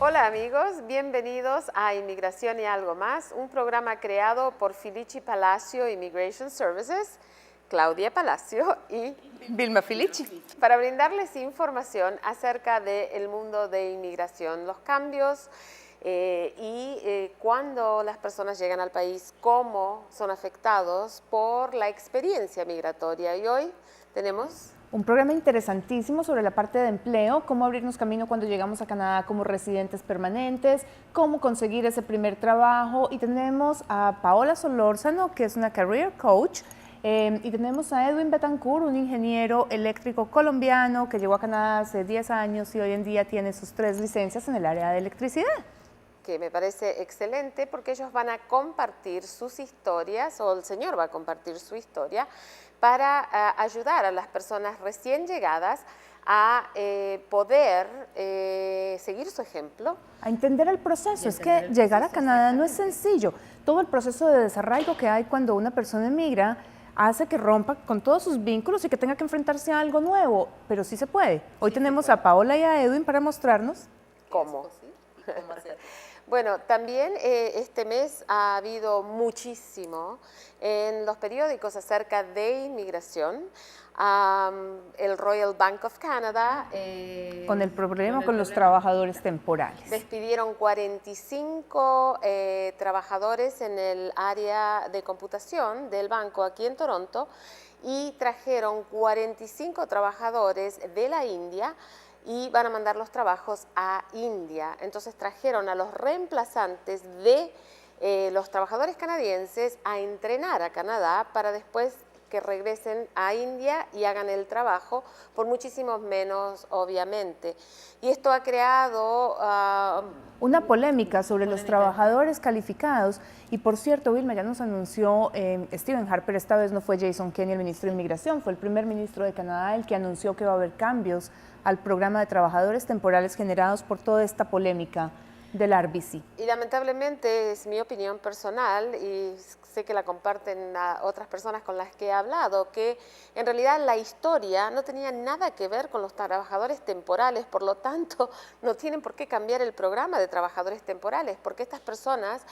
Hola amigos, bienvenidos a Inmigración y Algo Más, un programa creado por Filici Palacio Immigration Services, Claudia Palacio y Vilma Filici. Para brindarles información acerca del mundo de inmigración, los cambios y cuando las personas llegan al país, cómo son afectados por la experiencia migratoria. Y hoy tenemos un programa interesantísimo sobre la parte de empleo, cómo abrirnos camino cuando llegamos a Canadá como residentes permanentes, cómo conseguir ese primer trabajo. Y tenemos a Paola Solórzano, que es una career coach, y tenemos a Edwin Betancourt, un ingeniero eléctrico colombiano que llegó a Canadá hace 10 años y hoy en día tiene sus 3 licencias en el área de electricidad. Que me parece excelente porque ellos van a compartir sus historias, o el señor va a compartir su historia, para ayudar a las personas recién llegadas a poder seguir su ejemplo. A entender el proceso. Es que llegar a Canadá no es sencillo. Todo el proceso de desarraigo que hay cuando una persona emigra hace que rompa con todos sus vínculos y que tenga que enfrentarse a algo nuevo, pero sí se puede. Hoy tenemos a Paola y a Edwin para mostrarnos cómo. Bueno, también este mes ha habido muchísimo en los periódicos acerca de inmigración. El Royal Bank of Canada con el problema con los trabajadores temporales. Despidieron 45 trabajadores en el área de computación del banco aquí en Toronto y trajeron 45 trabajadores de la India y van a mandar los trabajos a India. Entonces trajeron a los reemplazantes de los trabajadores canadienses a entrenar a Canadá para después que regresen a India y hagan el trabajo por muchísimos menos, obviamente. Y esto ha creado una polémica sobre los trabajadores calificados. Y por cierto, Vilma, ya nos anunció Stephen Harper, esta vez no fue Jason Kenney, el ministro de Inmigración, fue el primer ministro de Canadá el que anunció que va a haber cambios al programa de trabajadores temporales generados por toda esta polémica del RBC. Y lamentablemente es mi opinión personal y sé que la comparten a otras personas con las que he hablado, que en realidad la historia no tenía nada que ver con los trabajadores temporales, por lo tanto no tienen por qué cambiar el programa de trabajadores temporales, porque estas personas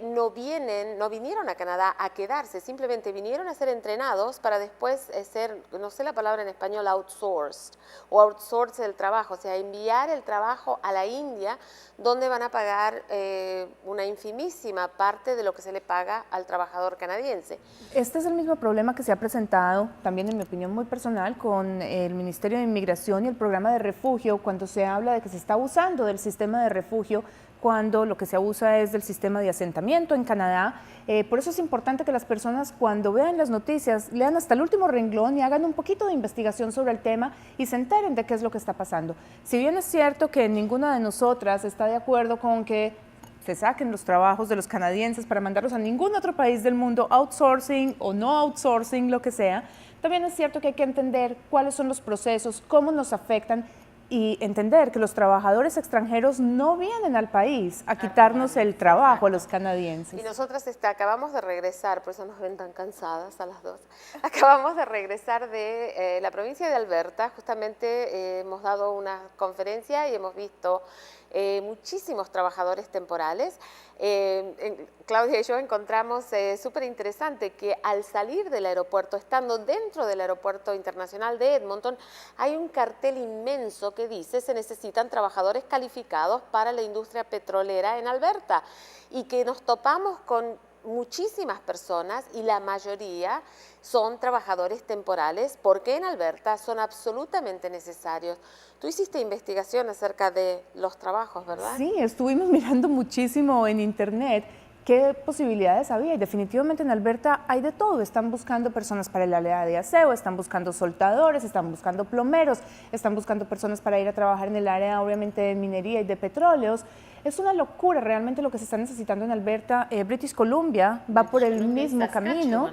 no vinieron a Canadá a quedarse, simplemente vinieron a ser entrenados para después ser, no sé la palabra en español, outsourced, o outsource el trabajo, o sea, enviar el trabajo a la India, donde van a pagar una infimísima parte de lo que se le paga al trabajador canadiense. Este es el mismo problema que se ha presentado, también en mi opinión muy personal, con el Ministerio de Inmigración y el programa de refugio, cuando se habla de que se está abusando del sistema de refugio, cuando lo que se abusa es del sistema de asentamiento en Canadá. Por eso es importante que las personas cuando vean las noticias lean hasta el último renglón y hagan un poquito de investigación sobre el tema y se enteren de qué es lo que está pasando. Si bien es cierto que ninguna de nosotras está de acuerdo con que se saquen los trabajos de los canadienses para mandarlos a ningún otro país del mundo, outsourcing o no outsourcing, lo que sea, también es cierto que hay que entender cuáles son los procesos, cómo nos afectan y entender que los trabajadores extranjeros no vienen al país a quitarnos el trabajo a los canadienses. Y nosotras acabamos de regresar, por eso nos ven tan cansadas a las dos, acabamos de regresar de la provincia de Alberta, justamente hemos dado una conferencia y hemos visto muchísimos trabajadores temporales. Claudia y yo encontramos súper interesante que al salir del aeropuerto, estando dentro del aeropuerto internacional de Edmonton, hay un cartel inmenso que dice se necesitan trabajadores calificados para la industria petrolera en Alberta y que nos topamos con muchísimas personas y la mayoría son trabajadores temporales porque en Alberta son absolutamente necesarios. Tú hiciste investigación acerca de los trabajos, ¿verdad? Sí, estuvimos mirando muchísimo en internet qué posibilidades había y definitivamente en Alberta hay de todo. Están buscando personas para el área de aseo, están buscando soldadores, están buscando plomeros, están buscando personas para ir a trabajar en el área obviamente de minería y de petróleos. Es una locura realmente lo que se está necesitando en Alberta. British Columbia va por el mismo camino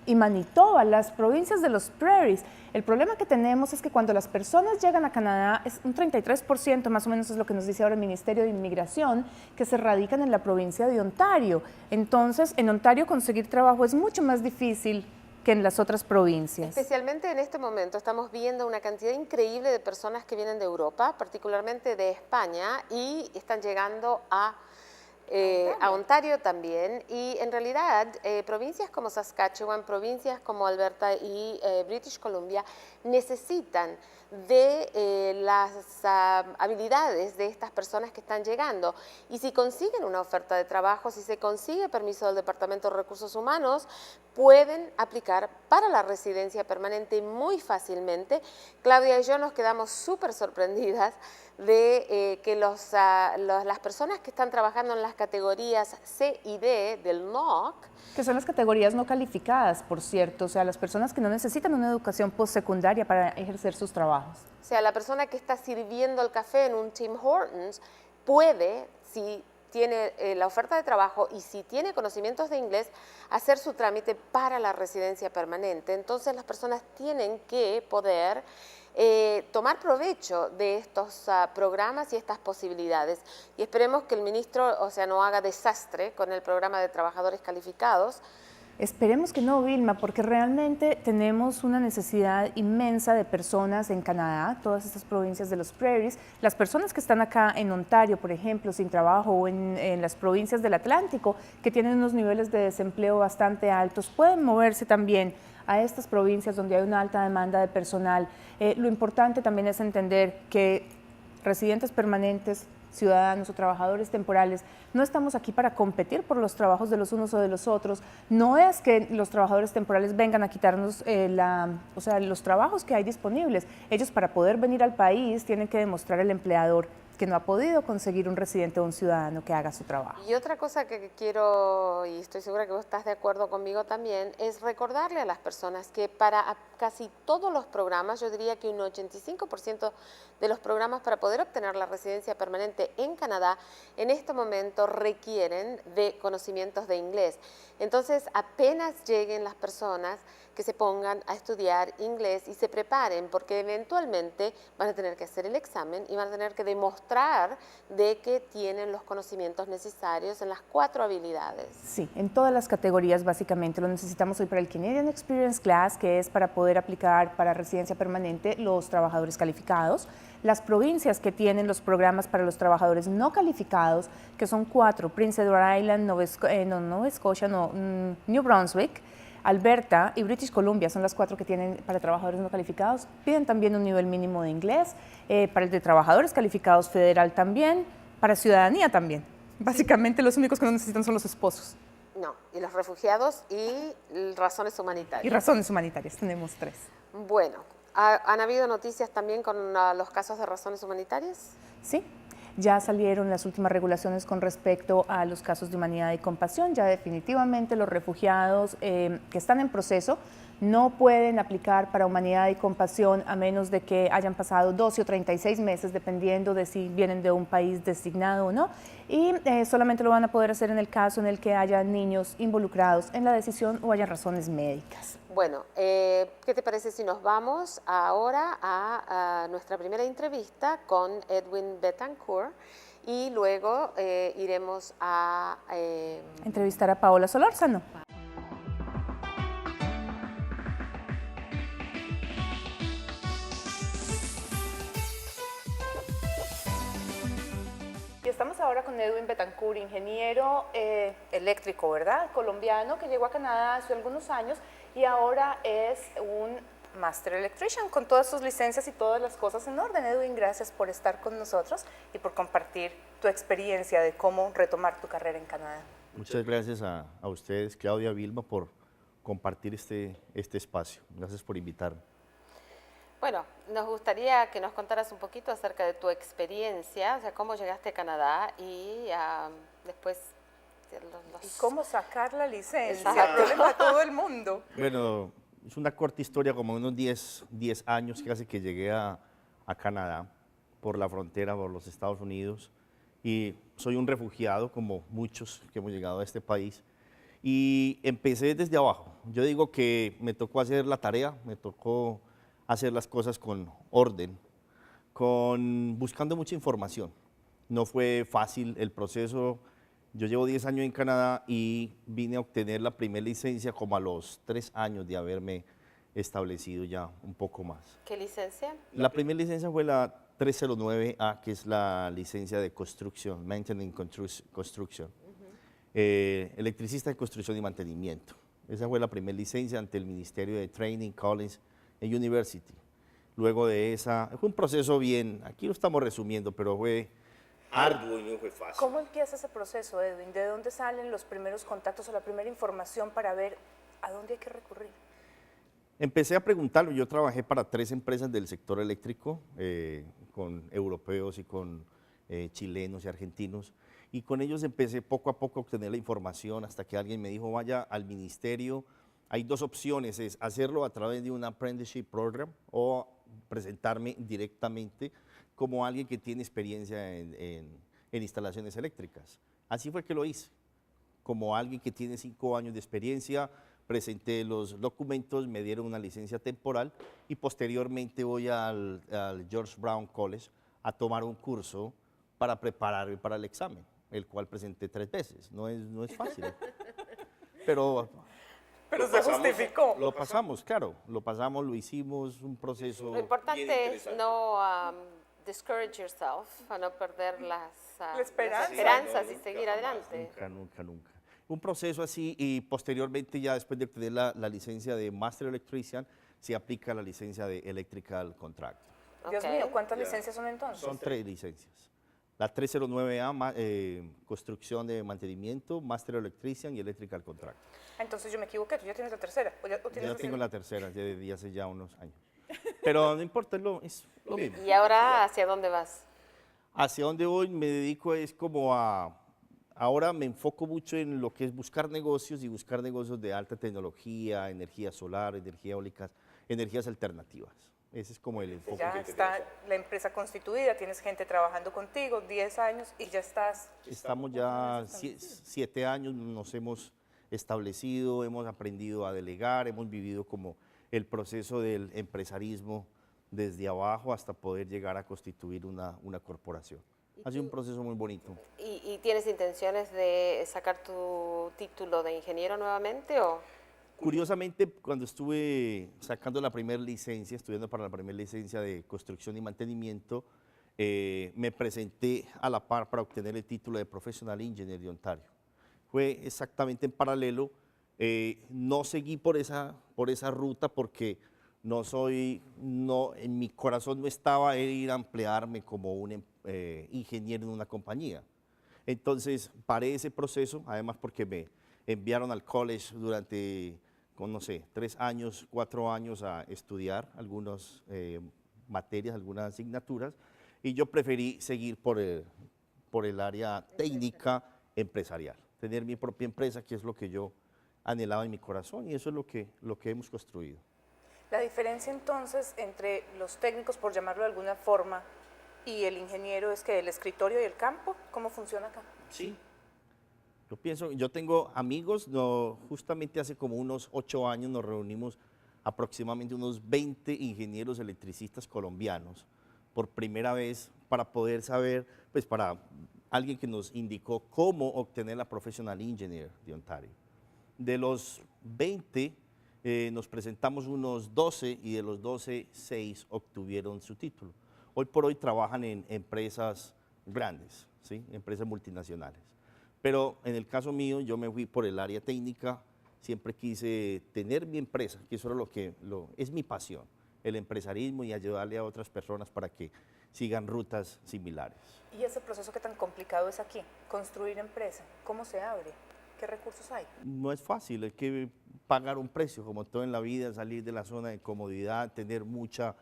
y Manitoba, las provincias de los prairies. El problema que tenemos es que cuando las personas llegan a Canadá, es un 33% más o menos es lo que nos dice ahora el Ministerio de Inmigración, que se radican en la provincia de Ontario. Entonces, en Ontario conseguir trabajo es mucho más difícil que en las otras provincias. Especialmente en este momento estamos viendo una cantidad increíble de personas que vienen de Europa, particularmente de España, y están llegando a Ontario también, y en realidad provincias como Saskatchewan, provincias como Alberta y British Columbia necesitan de las habilidades de estas personas que están llegando, y si consiguen una oferta de trabajo, si se consigue permiso del Departamento de Recursos Humanos, pueden aplicar para la residencia permanente muy fácilmente. Claudia y yo nos quedamos súper sorprendidas de que las personas que están trabajando en las categorías C y D del NOC, que son las categorías no calificadas, por cierto, o sea, las personas que no necesitan una educación postsecundaria para ejercer sus trabajos. O sea, la persona que está sirviendo el café en un Tim Hortons puede, si tiene la oferta de trabajo y si tiene conocimientos de inglés, hacer su trámite para la residencia permanente. Entonces las personas tienen que poder tomar provecho de estos programas y estas posibilidades. Y esperemos que el ministro, o sea, no haga desastre con el programa de trabajadores calificados. Esperemos que no, Vilma, porque realmente tenemos una necesidad inmensa de personas en Canadá, todas estas provincias de los prairies. Las personas que están acá en Ontario, por ejemplo, sin trabajo, o en las provincias del Atlántico, que tienen unos niveles de desempleo bastante altos, pueden moverse también a estas provincias donde hay una alta demanda de personal. Lo importante también es entender que residentes permanentes, ciudadanos o trabajadores temporales, no estamos aquí para competir por los trabajos de los unos o de los otros. No es que los trabajadores temporales vengan a quitarnos los trabajos que hay disponibles. Ellos, para poder venir al país, tienen que demostrar al empleador que no ha podido conseguir un residente o un ciudadano que haga su trabajo. Y otra cosa que quiero, y estoy segura que vos estás de acuerdo conmigo también, es recordarle a las personas que para casi todos los programas, yo diría que un 85% de los programas para poder obtener la residencia permanente en Canadá, en este momento requieren de conocimientos de inglés. Entonces, apenas lleguen las personas, que se pongan a estudiar inglés y se preparen, porque eventualmente van a tener que hacer el examen y van a tener que demostrar de que tienen los conocimientos necesarios en las 4 habilidades. Sí, en todas las categorías básicamente. Lo necesitamos hoy para el Canadian Experience Class, que es para poder aplicar para residencia permanente los trabajadores calificados. Las provincias que tienen los programas para los trabajadores no calificados, que son 4, Prince Edward Island, New Brunswick, Alberta y British Columbia son las 4 que tienen para trabajadores no calificados. Piden también un nivel mínimo de inglés, para el de trabajadores calificados federal también, para ciudadanía también. Básicamente los únicos que no necesitan son los esposos. No, y los refugiados y razones humanitarias. Y razones humanitarias, tenemos 3. Bueno, ¿han habido noticias también con los casos de razones humanitarias? Sí. Ya salieron las últimas regulaciones con respecto a los casos de humanidad y compasión. Ya definitivamente los refugiados que están en proceso no pueden aplicar para humanidad y compasión a menos de que hayan pasado 12 o 36 meses, dependiendo de si vienen de un país designado o no. Y solamente lo van a poder hacer en el caso en el que haya niños involucrados en la decisión o haya razones médicas. Bueno, ¿qué te parece si nos vamos ahora a nuestra primera entrevista con Edwin Betancourt y luego iremos a entrevistar a Paola Solórzano? Y estamos ahora con Edwin Betancourt, ingeniero eléctrico, ¿verdad? Colombiano, que llegó a Canadá hace algunos años y ahora es un Master Electrician con todas sus licencias y todas las cosas en orden. Edwin, gracias por estar con nosotros y por compartir tu experiencia de cómo retomar tu carrera en Canadá. Muchas gracias a ustedes, Claudia, Vilma, por compartir este espacio. Gracias por invitarme. Bueno, nos gustaría que nos contaras un poquito acerca de tu experiencia, o sea, cómo llegaste a Canadá y después... ¿Y cómo sacar la licencia? A todo el mundo. Bueno, es una corta historia, como unos 10 años casi que llegué a Canadá por la frontera, por los Estados Unidos, y soy un refugiado como muchos que hemos llegado a este país, y empecé desde abajo. Yo digo que me tocó hacer la tarea, me tocó hacer las cosas con orden, buscando mucha información. No fue fácil el proceso. Yo llevo 10 años en Canadá y vine a obtener la primera licencia como a los 3 años de haberme establecido ya un poco más. ¿Qué licencia? La primera licencia fue la 309A, que es la licencia de construcción, Maintenance Construction, electricista de construcción y mantenimiento. Esa fue la primera licencia ante el Ministerio de Training, College and University. Luego de esa, fue un proceso bien, aquí lo estamos resumiendo, pero fue arduo y no fue fácil. ¿Cómo empieza ese proceso, Edwin? ¿De dónde salen los primeros contactos o la primera información para ver a dónde hay que recurrir? Empecé a preguntarlo, yo trabajé para 3 empresas del sector eléctrico, con europeos y con chilenos y argentinos, y con ellos empecé poco a poco a obtener la información hasta que alguien me dijo, vaya al ministerio, hay 2 opciones, es hacerlo a través de un apprenticeship program o presentarme directamente como alguien que tiene experiencia en instalaciones eléctricas. Así fue que lo hice, como alguien que tiene 5 años de experiencia, presenté los documentos, me dieron una licencia temporal y posteriormente voy al George Brown College a tomar un curso para prepararme para el examen, el cual presenté 3 veces. No es fácil, pero se justificó. Lo pasamos, claro, lo pasamos, lo hicimos, un proceso. Lo importante es no discourage yourself, a no perder las esperanzas y seguir adelante. Nunca. Un proceso así y posteriormente ya después de obtener la licencia de Master Electrician se aplica la licencia de Electrical Contractor. Dios mío, ¿cuántas licencias son entonces? Son 3 licencias. La 309A, construcción de mantenimiento, Master Electrician y Electrical Contractor. Entonces yo me equivoqué, tú ya tienes la tercera. Yo tengo la tercera desde hace ya unos años. Pero no importa, es lo mismo. ¿Y ahora hacia dónde vas? Hacia dónde voy me dedico es como ahora me enfoco mucho en lo que es buscar negocios y buscar negocios de alta tecnología, energía solar, energía eólica, energías alternativas. Ese es como el enfoque. Ya está la empresa constituida, tienes gente trabajando contigo, 10 años y ya estás. Estamos ya 7 años, nos hemos establecido, hemos aprendido a delegar, hemos vivido como el proceso del empresarismo desde abajo hasta poder llegar a constituir una corporación. Ha sido un proceso muy bonito. ¿Y tienes intenciones de sacar tu título de ingeniero nuevamente o...? Curiosamente, cuando estuve sacando la primera licencia, estudiando para la primera licencia de construcción y mantenimiento, me presenté a la par para obtener el título de Professional Engineer de Ontario. Fue exactamente en paralelo, no seguí por esa ruta porque en mi corazón no estaba el ir a emplearme como un ingeniero en una compañía. Entonces paré ese proceso, además porque me enviaron al college durante, no sé, 3 años, 4 años a estudiar algunas materias, algunas asignaturas, y yo preferí seguir por el área técnica empresarial, tener mi propia empresa, que es lo que yo anhelaba en mi corazón, y eso es lo que hemos construido. La diferencia entonces entre los técnicos, por llamarlo de alguna forma, y el ingeniero es que el escritorio y el campo, ¿cómo funciona acá? Sí. Yo tengo amigos, justamente hace como unos 8 años nos reunimos aproximadamente unos 20 ingenieros electricistas colombianos por primera vez para poder saber, pues para alguien que nos indicó cómo obtener la Professional Engineer de Ontario. De los 20 nos presentamos unos 12 y de los 12, 6 obtuvieron su título. Hoy por hoy trabajan en empresas grandes, ¿sí? Empresas multinacionales. Pero en el caso mío, yo me fui por el área técnica, siempre quise tener mi empresa, que eso era es mi pasión, el empresarismo y ayudarle a otras personas para que sigan rutas similares. ¿Y ese proceso que tan complicado es aquí? Construir empresa, ¿cómo se abre? ¿Qué recursos hay? No es fácil, hay que pagar un precio, como todo en la vida, salir de la zona de comodidad, tener mucha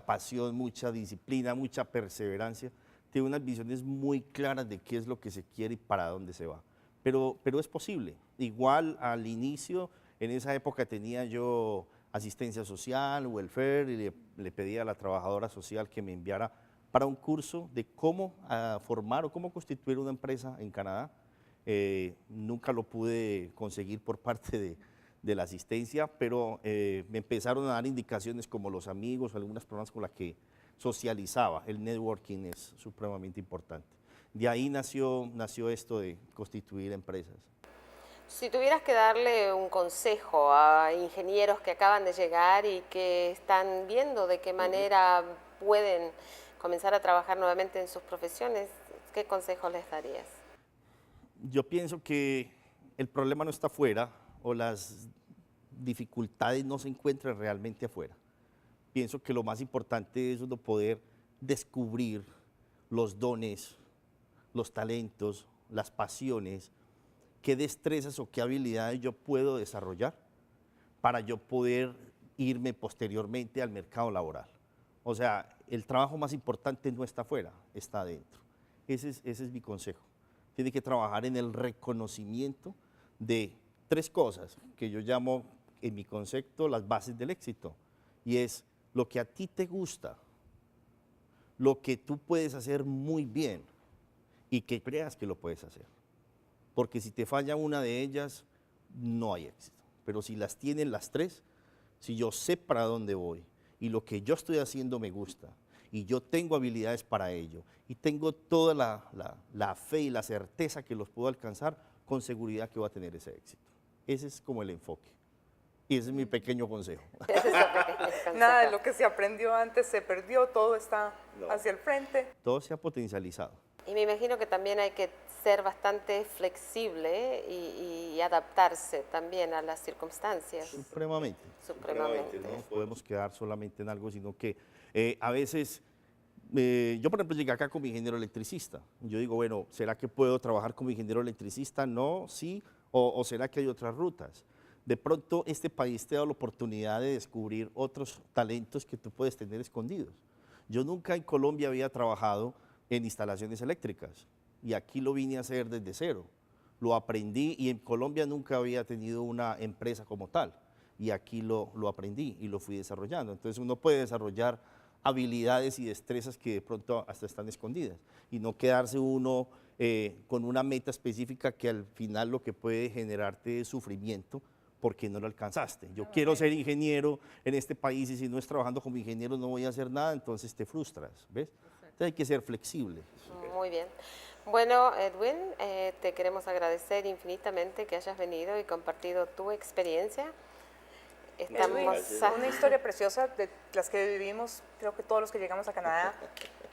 pasión, mucha disciplina, mucha perseverancia, tiene unas visiones muy claras de qué es lo que se quiere y para dónde se va. Pero es posible. Igual al inicio, en esa época tenía yo asistencia social, welfare, y le pedía a la trabajadora social que me enviara para un curso de cómo formar o cómo constituir una empresa en Canadá. Nunca lo pude conseguir por parte de la asistencia, pero me empezaron a dar indicaciones como los amigos, algunas personas con las que socializaba. El networking es supremamente importante. De ahí nació esto de constituir empresas. Si tuvieras que darle un consejo a ingenieros que acaban de llegar y que están viendo de qué manera pueden comenzar a trabajar nuevamente en sus profesiones, ¿qué consejo les darías? Yo pienso que el problema no está afuera o las dificultades no se encuentran realmente afuera. Pienso que lo más importante es uno poder descubrir los dones, los talentos, las pasiones, qué destrezas o qué habilidades yo puedo desarrollar para yo poder irme posteriormente al mercado laboral. O sea, el trabajo más importante no está afuera, está adentro. Ese es mi consejo. Tiene que trabajar en el reconocimiento de 3 cosas que yo llamo en mi concepto las bases del éxito. Y es lo que a ti te gusta, lo que tú puedes hacer muy bien y que creas que lo puedes hacer. Porque si te falla una de ellas, no hay éxito. Pero si las tienen las 3, si yo sé para dónde voy y lo que yo estoy haciendo me gusta y yo tengo habilidades para ello y tengo toda la fe y la certeza que los puedo alcanzar, con seguridad que voy a tener ese éxito. Ese es como el enfoque. Y ese es mi pequeño consejo. Nada de lo que se aprendió antes se perdió, todo está hacia el frente. Todo se ha potencializado. Y me imagino que también hay que ser bastante flexible y adaptarse también a las circunstancias. Supremamente. Supremamente. No podemos quedar solamente en algo, sino que a veces, yo por ejemplo llegué acá como ingeniero electricista. Yo digo, bueno, ¿será que puedo trabajar como ingeniero electricista? No, sí, o ¿será que hay otras rutas? De pronto este país te da la oportunidad de descubrir otros talentos que tú puedes tener escondidos. Yo nunca en Colombia había trabajado en instalaciones eléctricas y aquí lo vine a hacer desde cero. Lo aprendí y en Colombia nunca había tenido una empresa como tal y aquí lo aprendí y lo fui desarrollando. Entonces uno puede desarrollar habilidades y destrezas que de pronto hasta están escondidas y no quedarse uno con una meta específica que al final lo que puede generarte es sufrimiento porque no lo alcanzaste. Yo quiero ser ingeniero en este país y si no es trabajando como ingeniero no voy a hacer nada, entonces te frustras, ¿ves? Entonces hay que ser flexible. Muy bien. Bueno, Edwin, te queremos agradecer infinitamente que hayas venido y compartido tu experiencia. Edwin, una historia preciosa de las que vivimos, creo que todos los que llegamos a Canadá,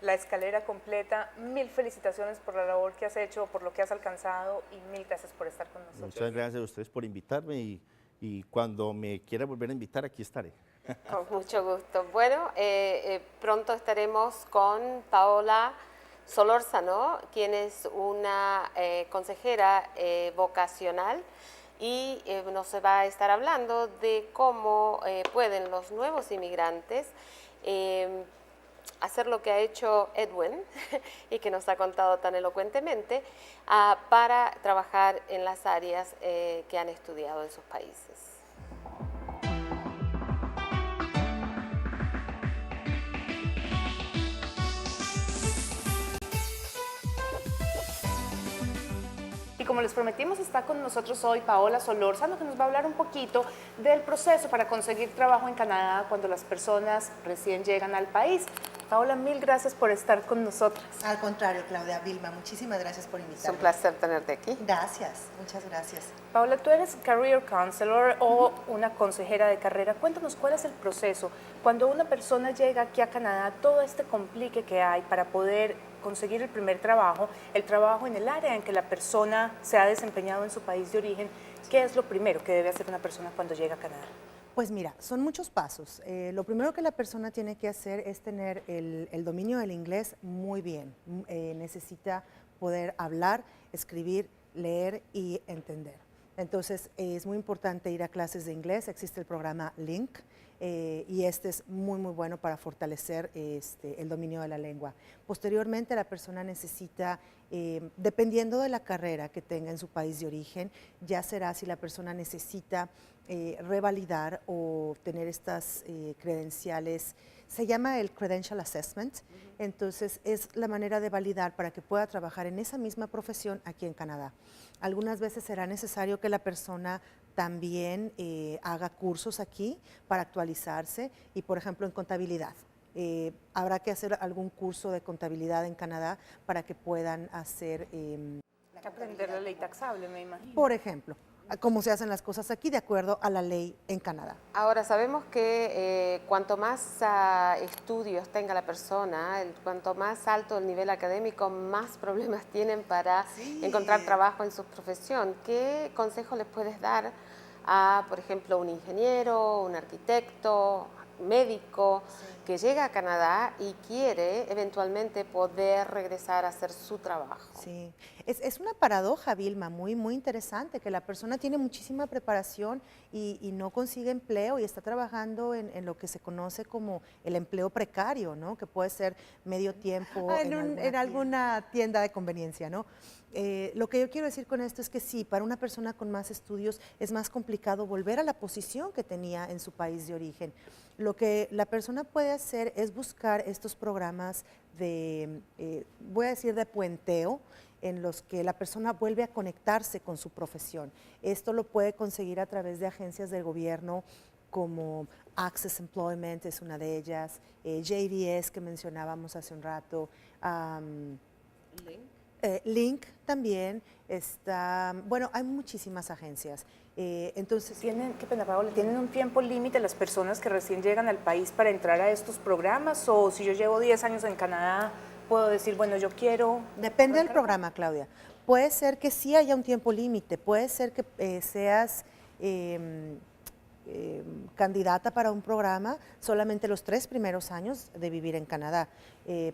la escalera completa. Mil felicitaciones por la labor que has hecho, por lo que has alcanzado y mil gracias por estar con nosotros. Muchas gracias a ustedes por invitarme y cuando me quiera volver a invitar, aquí estaré. Con mucho gusto. Bueno, pronto estaremos con Paola Solórzano, quien es una consejera vocacional y nos va a estar hablando de cómo pueden los nuevos inmigrantes hacer lo que ha hecho Edwin y que nos ha contado tan elocuentemente para trabajar en las áreas que han estudiado en sus países. Y como les prometimos, está con nosotros hoy Paola Solórzano, que nos va a hablar un poquito del proceso para conseguir trabajo en Canadá cuando las personas recién llegan al país. Paola, mil gracias por estar con nosotros. Al contrario, Claudia, Vilma, muchísimas gracias por invitarme. Es un placer tenerte aquí. Gracias, muchas gracias. Paola, tú eres Career Counselor o una consejera de carrera. Cuéntanos cuál es el proceso. Cuando una persona llega aquí a Canadá, todo este complique que hay para poder conseguir el primer trabajo, el trabajo en el área en que la persona se ha desempeñado en su país de origen, ¿qué es lo primero que debe hacer una persona cuando llega a Canadá? Pues mira, son muchos pasos. Lo primero que la persona tiene que hacer es tener el dominio del inglés muy bien. Necesita poder hablar, escribir, leer y entender. Entonces, es muy importante ir a clases de inglés. Existe el programa LINC y este es muy, muy bueno para fortalecer el dominio de la lengua. Posteriormente, la persona necesita, dependiendo de la carrera que tenga en su país de origen, ya será si la persona necesita revalidar o tener estas credenciales. Se llama el Credential Assessment, entonces es la manera de validar para que pueda trabajar en esa misma profesión aquí en Canadá. Algunas veces será necesario que la persona también haga cursos aquí para actualizarse y, por ejemplo, en contabilidad. habrá que hacer algún curso de contabilidad en Canadá para que puedan hacer Aprender la ley taxable, me imagino. por ejemplo, a cómo se hacen las cosas aquí de acuerdo a la ley en Canadá. Ahora, sabemos que cuanto más estudios tenga la persona, cuanto más alto el nivel académico, más problemas tienen para encontrar trabajo en su profesión. ¿Qué consejo les puedes dar a, por ejemplo, un ingeniero, un arquitecto, médico, que llega a Canadá y quiere eventualmente poder regresar a hacer su trabajo? Sí, es una paradoja, Vilma, muy, muy interesante, que la persona tiene muchísima preparación y no consigue empleo y está trabajando en lo que se conoce como el empleo precario, ¿no? Que puede ser medio tiempo en alguna tienda de conveniencia, ¿no? Lo que yo quiero decir con esto es que sí, para una persona con más estudios es más complicado volver a la posición que tenía en su país de origen. Lo que la persona puede hacer es buscar estos programas de, voy a decir, de puenteo, en los que la persona vuelve a conectarse con su profesión. Esto lo puede conseguir a través de agencias del gobierno como Access Employment es una de ellas, JDS que mencionábamos hace un rato, Link también está, bueno, hay muchísimas agencias. Entonces, Qué pena, Paola, ¿tienen un tiempo límite las personas que recién llegan al país para entrar a estos programas? O si yo llevo 10 años en Canadá, puedo decir, bueno, yo quiero... depende del programa, Claudia. Puede ser que sí haya un tiempo límite, puede ser que seas candidata para un programa solamente los 3 primeros años de vivir en Canadá,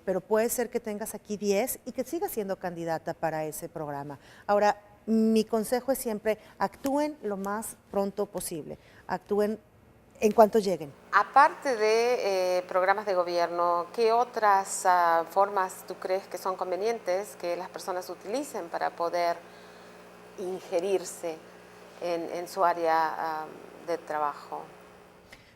pero puede ser que tengas aquí 10 y que sigas siendo candidata para ese programa. Ahora, mi consejo es siempre actúen lo más pronto posible, actúen en cuanto lleguen. Aparte de programas de gobierno, ¿qué otras formas tú crees que son convenientes que las personas utilicen para poder ingerirse en su área de trabajo?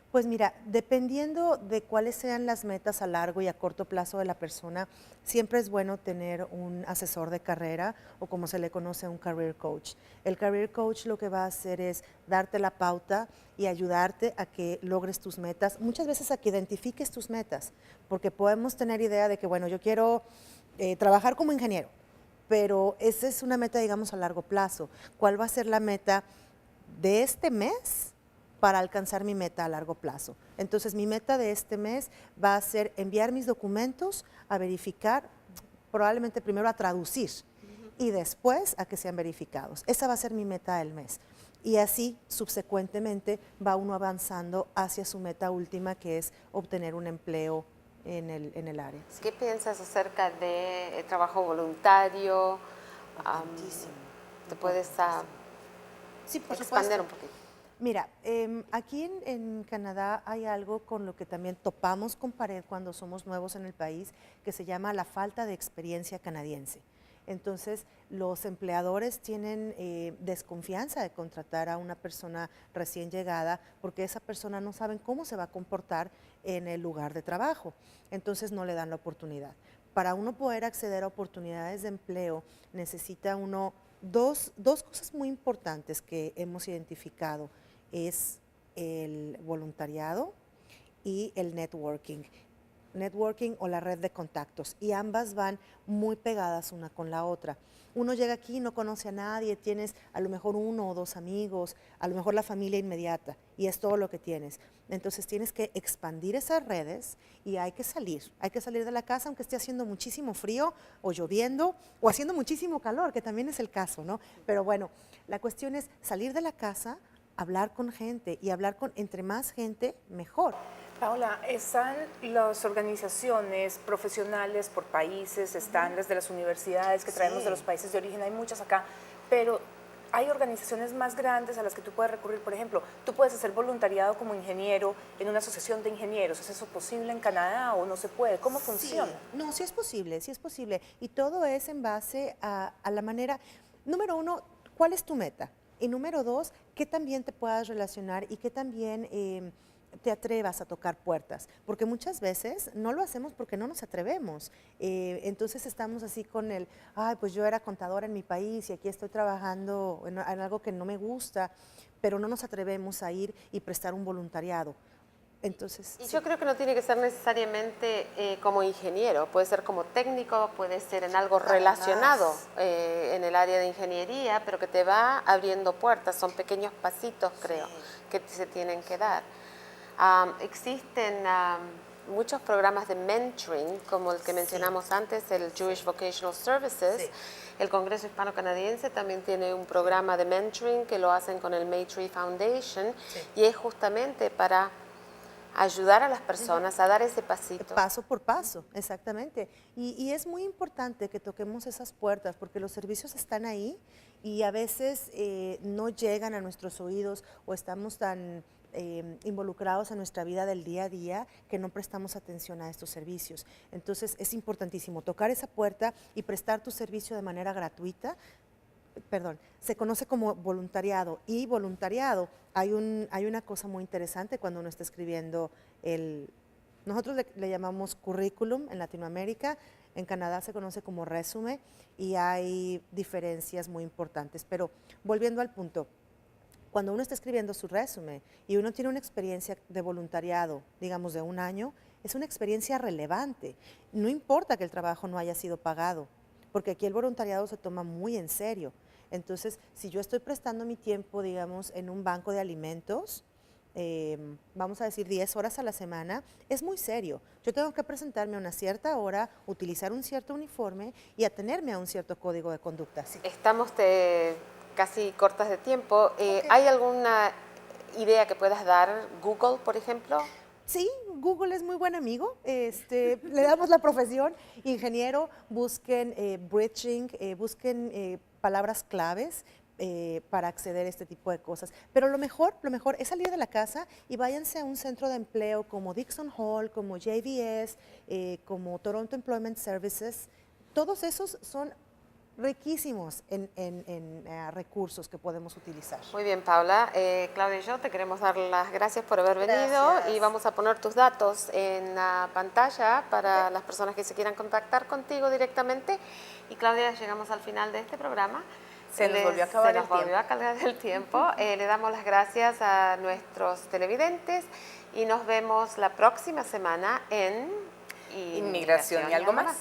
Pues mira, dependiendo de cuáles sean las metas a largo y a corto plazo de la persona, siempre es bueno tener un asesor de carrera o como se le conoce un career coach. El career coach lo que va a hacer es darte la pauta y ayudarte a que logres tus metas, muchas veces a que identifiques tus metas, porque podemos tener idea de que, bueno, yo quiero trabajar como ingeniero, pero esa es una meta, digamos, a largo plazo. ¿Cuál va a ser la meta de este mes para alcanzar mi meta a largo plazo? Entonces, mi meta de este mes va a ser enviar mis documentos a verificar, probablemente primero a traducir y después a que sean verificados. Esa va a ser mi meta del mes. Y así, subsecuentemente, va uno avanzando hacia su meta última, que es obtener un empleo en el área. ¿Qué piensas acerca de trabajo voluntario? ¿Te puedes Sí, por expandir supuesto. un poquito? Mira, aquí en Canadá hay algo con lo que también topamos con pared cuando somos nuevos en el país, que se llama la falta de experiencia canadiense. Entonces, los empleadores tienen desconfianza de contratar a una persona recién llegada porque esa persona no saben cómo se va a comportar en el lugar de trabajo. Entonces, no le dan la oportunidad. Para uno poder acceder a oportunidades de empleo, necesita uno dos cosas muy importantes que hemos identificado. Es el voluntariado y el networking o la red de contactos, y ambas van muy pegadas una con la otra. Uno llega aquí, no conoce a nadie, tienes a lo mejor 1 o 2 amigos, a lo mejor la familia inmediata, y es todo lo que tienes. Entonces tienes que expandir esas redes y hay que salir de la casa aunque esté haciendo muchísimo frío o lloviendo o haciendo muchísimo calor, que también es el caso, ¿no? Pero bueno, la cuestión es salir de la casa, hablar con gente y hablar con entre más gente, mejor. Paola, están las organizaciones profesionales por países, están las de las universidades que traemos de los países de origen, hay muchas acá, pero hay organizaciones más grandes a las que tú puedes recurrir. Por ejemplo, tú puedes hacer voluntariado como ingeniero en una asociación de ingenieros. ¿Es eso posible en Canadá o no se puede? ¿Cómo funciona? No, sí es posible. Y todo es en base a la manera, número 1, ¿cuál es tu meta? Y número 2, ¿qué también te puedas relacionar y qué también te atrevas a tocar puertas? Porque muchas veces no lo hacemos porque no nos atrevemos. Entonces estamos así con pues yo era contadora en mi país y aquí estoy trabajando en algo que no me gusta, pero no nos atrevemos a ir y prestar un voluntariado. Entonces, Y sí. yo creo que no tiene que ser necesariamente como ingeniero, puede ser como técnico, puede ser en algo relacionado en el área de ingeniería, pero que te va abriendo puertas, son pequeños pasitos, creo, que se tienen que dar. Existen muchos programas de mentoring, como el que mencionamos antes, el Jewish Vocational Services. El Congreso Hispano-Canadiense también tiene un programa de mentoring que lo hacen con el Maytree Foundation y es justamente para ayudar a las personas a dar ese pasito. Paso por paso, exactamente. Y es muy importante que toquemos esas puertas porque los servicios están ahí y a veces no llegan a nuestros oídos o estamos tan involucrados en nuestra vida del día a día que no prestamos atención a estos servicios. Entonces es importantísimo tocar esa puerta y prestar tu servicio de manera gratuita. Perdón, se conoce como voluntariado y voluntariado. Hay una cosa muy interesante cuando uno está escribiendo nosotros le llamamos currículum en Latinoamérica, en Canadá se conoce como resumen y hay diferencias muy importantes. Pero volviendo al punto, cuando uno está escribiendo su resumen y uno tiene una experiencia de voluntariado, digamos de un año, es una experiencia relevante. No importa que el trabajo no haya sido pagado, porque aquí el voluntariado se toma muy en serio. Entonces, si yo estoy prestando mi tiempo, digamos, en un banco de alimentos, vamos a decir 10 horas a la semana, es muy serio. Yo tengo que presentarme a una cierta hora, utilizar un cierto uniforme y atenerme a un cierto código de conducta. Sí. Estamos casi cortas de tiempo. ¿Hay alguna idea que puedas dar? Google, por ejemplo. Sí, Google es muy buen amigo. Le damos la profesión, ingeniero, busquen bridging, busquen palabras claves para acceder a este tipo de cosas. Pero lo mejor es salir de la casa y váyanse a un centro de empleo como Dixon Hall, como JVS, como Toronto Employment Services. Todos esos son riquísimos en recursos que podemos utilizar. Muy bien, Paula. Claudia y yo te queremos dar las gracias por haber venido y vamos a poner tus datos en la pantalla para las personas que se quieran contactar contigo directamente. Y Claudia, llegamos al final de este programa. Se nos volvió a acabar el tiempo. Le damos las gracias a nuestros televidentes y nos vemos la próxima semana en Inmigración y algo más.